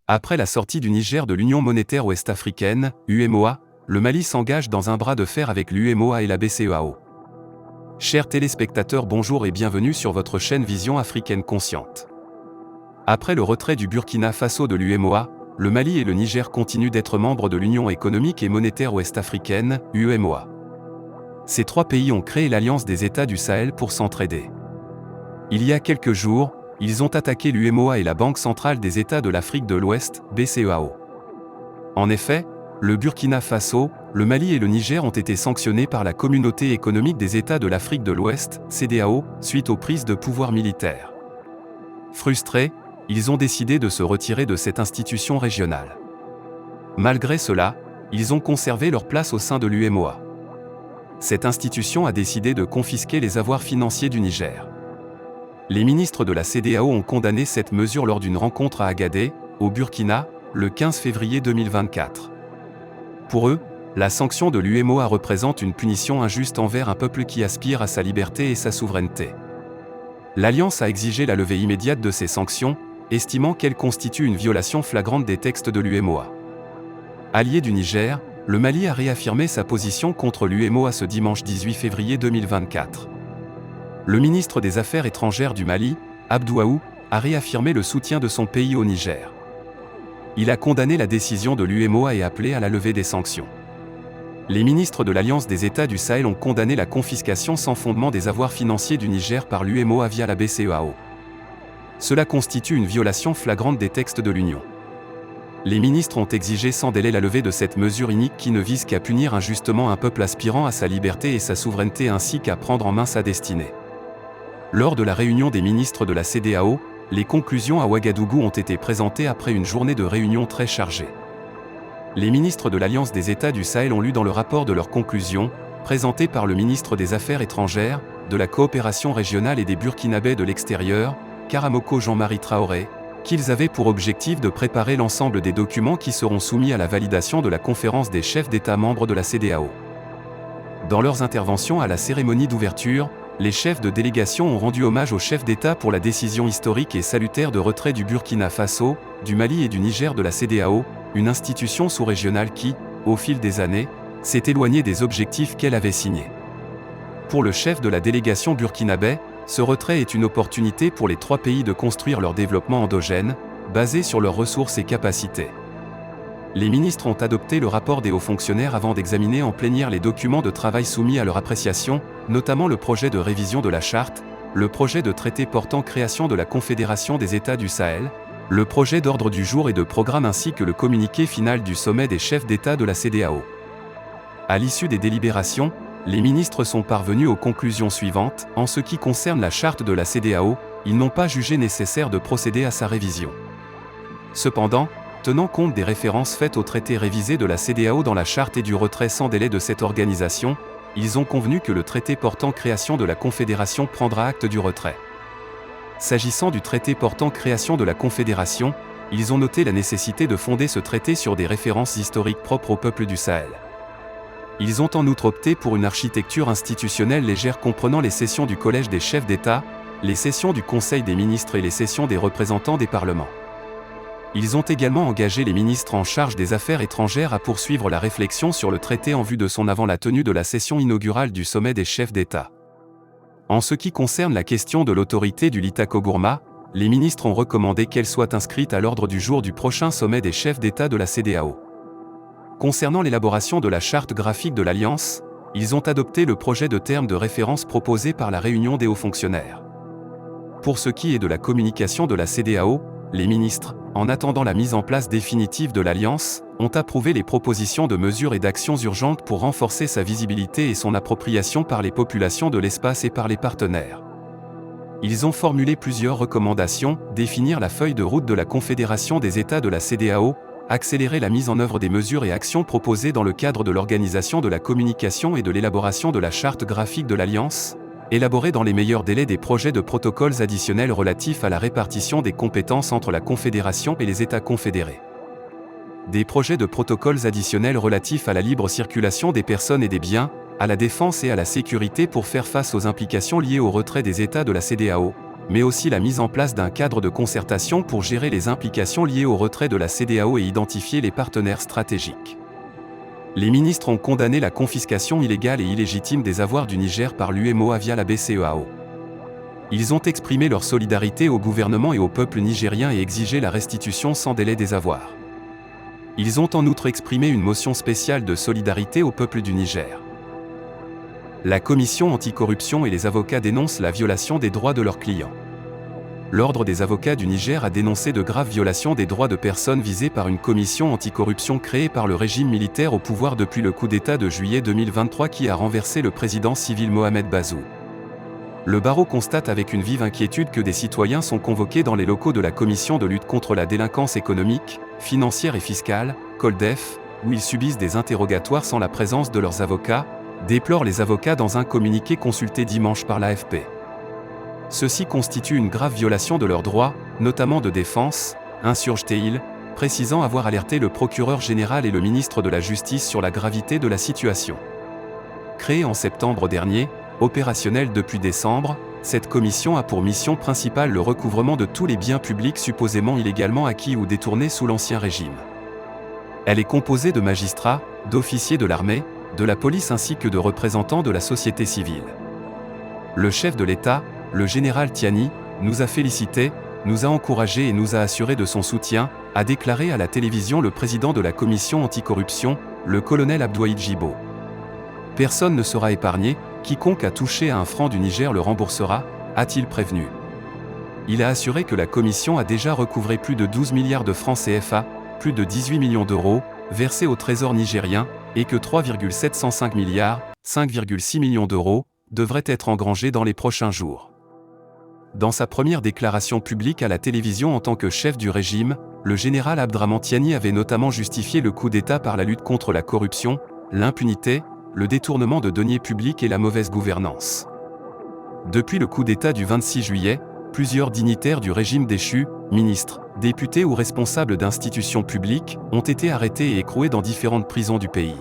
Après la sortie du Niger de l'Union monétaire ouest-africaine, UEMOA, le Mali s'engage dans un bras de fer avec l'UEMOA et la BCEAO. Chers téléspectateurs, bonjour et bienvenue sur votre chaîne Vision Africaine Consciente. Après le retrait du Burkina Faso de l'UEMOA, le Mali et le Niger continuent d'être membres de l'Union économique et monétaire ouest-africaine, UEMOA. Ces trois pays ont créé l'Alliance des États du Sahel pour s'entraider. Il y a quelques jours, ils ont attaqué l'UEMOA et la Banque centrale des États de l'Afrique de l'Ouest, BCEAO. En effet, le Burkina Faso, le Mali et le Niger ont été sanctionnés par la Communauté économique des États de l'Afrique de l'Ouest, CEDEAO, suite aux prises de pouvoir militaires. Frustrés, ils ont décidé de se retirer de cette institution régionale. Malgré cela, ils ont conservé leur place au sein de l'UEMOA. Cette institution a décidé de confisquer les avoirs financiers du Niger. Les ministres de la CEDEAO ont condamné cette mesure lors d'une rencontre à Agadé, au Burkina, le 15 février 2024. Pour eux, la sanction de l'UEMOA représente une punition injuste envers un peuple qui aspire à sa liberté et sa souveraineté. L'Alliance a exigé la levée immédiate de ces sanctions, estimant qu'elles constituent une violation flagrante des textes de l'UEMOA. Allié du Niger, le Mali a réaffirmé sa position contre l'UEMOA ce dimanche 18 février 2024. Le ministre des Affaires étrangères du Mali, Abdouaou, a réaffirmé le soutien de son pays au Niger. Il a condamné la décision de l'UEMOA et appelé à la levée des sanctions. Les ministres de l'Alliance des États du Sahel ont condamné la confiscation sans fondement des avoirs financiers du Niger par l'UEMOA via la BCEAO. Cela constitue une violation flagrante des textes de l'Union. Les ministres ont exigé sans délai la levée de cette mesure inique qui ne vise qu'à punir injustement un peuple aspirant à sa liberté et sa souveraineté ainsi qu'à prendre en main sa destinée. Lors de la réunion des ministres de la CEDEAO, les conclusions à Ouagadougou ont été présentées après une journée de réunion très chargée. Les ministres de l'Alliance des États du Sahel ont lu dans le rapport de leurs conclusions, présenté par le ministre des Affaires étrangères, de la coopération régionale et des Burkinabés de l'extérieur, Karamoko Jean-Marie Traoré, qu'ils avaient pour objectif de préparer l'ensemble des documents qui seront soumis à la validation de la conférence des chefs d'État membres de la CEDEAO. Dans leurs interventions à la cérémonie d'ouverture, les chefs de délégation ont rendu hommage aux chefs d'État pour la décision historique et salutaire de retrait du Burkina Faso, du Mali et du Niger de la CEDEAO, une institution sous-régionale qui, au fil des années, s'est éloignée des objectifs qu'elle avait signés. Pour le chef de la délégation burkinabé, ce retrait est une opportunité pour les trois pays de construire leur développement endogène, basé sur leurs ressources et capacités. Les ministres ont adopté le rapport des hauts fonctionnaires avant d'examiner en plénière les documents de travail soumis à leur appréciation, notamment le projet de révision de la charte, le projet de traité portant création de la Confédération des États du Sahel, le projet d'ordre du jour et de programme ainsi que le communiqué final du sommet des chefs d'État de la CEDEAO. À l'issue des délibérations, les ministres sont parvenus aux conclusions suivantes. En ce qui concerne la charte de la CEDEAO, ils n'ont pas jugé nécessaire de procéder à sa révision. Cependant, tenant compte des références faites au traité révisé de la CEDEAO dans la charte et du retrait sans délai de cette organisation, ils ont convenu que le traité portant création de la Confédération prendra acte du retrait. S'agissant du traité portant création de la Confédération, ils ont noté la nécessité de fonder ce traité sur des références historiques propres au peuple du Sahel. Ils ont en outre opté pour une architecture institutionnelle légère comprenant les sessions du Collège des chefs d'État, les sessions du Conseil des ministres et les sessions des représentants des parlements. Ils ont également engagé les ministres en charge des affaires étrangères à poursuivre la réflexion sur le traité en vue de son avant la tenue de la session inaugurale du sommet des chefs d'État. En ce qui concerne la question de l'autorité du Litako-Gourma, les ministres ont recommandé qu'elle soit inscrite à l'ordre du jour du prochain sommet des chefs d'État de la CEDEAO. Concernant l'élaboration de la charte graphique de l'Alliance, ils ont adopté le projet de termes de référence proposé par la réunion des hauts fonctionnaires. Pour ce qui est de la communication de la CEDEAO, les ministres, en attendant la mise en place définitive de l'Alliance, ont approuvé les propositions de mesures et d'actions urgentes pour renforcer sa visibilité et son appropriation par les populations de l'espace et par les partenaires. Ils ont formulé plusieurs recommandations, définir la feuille de route de la Confédération des États de la CEDEAO, accélérer la mise en œuvre des mesures et actions proposées dans le cadre de l'organisation de la communication et de l'élaboration de la charte graphique de l'Alliance, élaborer dans les meilleurs délais des projets de protocoles additionnels relatifs à la répartition des compétences entre la Confédération et les États confédérés. Des projets de protocoles additionnels relatifs à la libre circulation des personnes et des biens, à la défense et à la sécurité pour faire face aux implications liées au retrait des États de la CEDEAO, mais aussi la mise en place d'un cadre de concertation pour gérer les implications liées au retrait de la CEDEAO et identifier les partenaires stratégiques. Les ministres ont condamné la confiscation illégale et illégitime des avoirs du Niger par l'UEMOA via la BCEAO. Ils ont exprimé leur solidarité au gouvernement et au peuple nigérien et exigé la restitution sans délai des avoirs. Ils ont en outre exprimé une motion spéciale de solidarité au peuple du Niger. La commission anticorruption et les avocats dénoncent la violation des droits de leurs clients. L'Ordre des avocats du Niger a dénoncé de graves violations des droits de personnes visées par une commission anticorruption créée par le régime militaire au pouvoir depuis le coup d'État de juillet 2023 qui a renversé le président civil Mohamed Bazoum. Le barreau constate avec une vive inquiétude que des citoyens sont convoqués dans les locaux de la Commission de lutte contre la délinquance économique, financière et fiscale, COLDEF, où ils subissent des interrogatoires sans la présence de leurs avocats, déplorent les avocats dans un communiqué consulté dimanche par l'AFP. Ceci constitue une grave violation de leurs droits, notamment de défense, insurge-t-il, précisant avoir alerté le procureur général et le ministre de la Justice sur la gravité de la situation. Créée en septembre dernier, opérationnelle depuis décembre, cette commission a pour mission principale le recouvrement de tous les biens publics supposément illégalement acquis ou détournés sous l'Ancien Régime. Elle est composée de magistrats, d'officiers de l'armée, de la police ainsi que de représentants de la société civile. Le chef de l'État, le général Tiani, nous a félicités, nous a encouragés et nous a assuré de son soutien, a déclaré à la télévision le président de la commission anticorruption, le colonel Abdoulaye Djibo. Personne ne sera épargné, quiconque a touché à un franc du Niger le remboursera, a-t-il prévenu. Il a assuré que la commission a déjà recouvré plus de 12 milliards de francs CFA, plus de 18 millions d'euros, versés au trésor nigérien, et que 3,705 milliards, 5,6 millions d'euros, devraient être engrangés dans les prochains jours. Dans sa première déclaration publique à la télévision en tant que chef du régime, le général Abdraman Tiani avait notamment justifié le coup d'État par la lutte contre la corruption, l'impunité, le détournement de deniers publics et la mauvaise gouvernance. Depuis le coup d'État du 26 juillet, plusieurs dignitaires du régime déchu, ministres, députés ou responsables d'institutions publiques, ont été arrêtés et écroués dans différentes prisons du pays.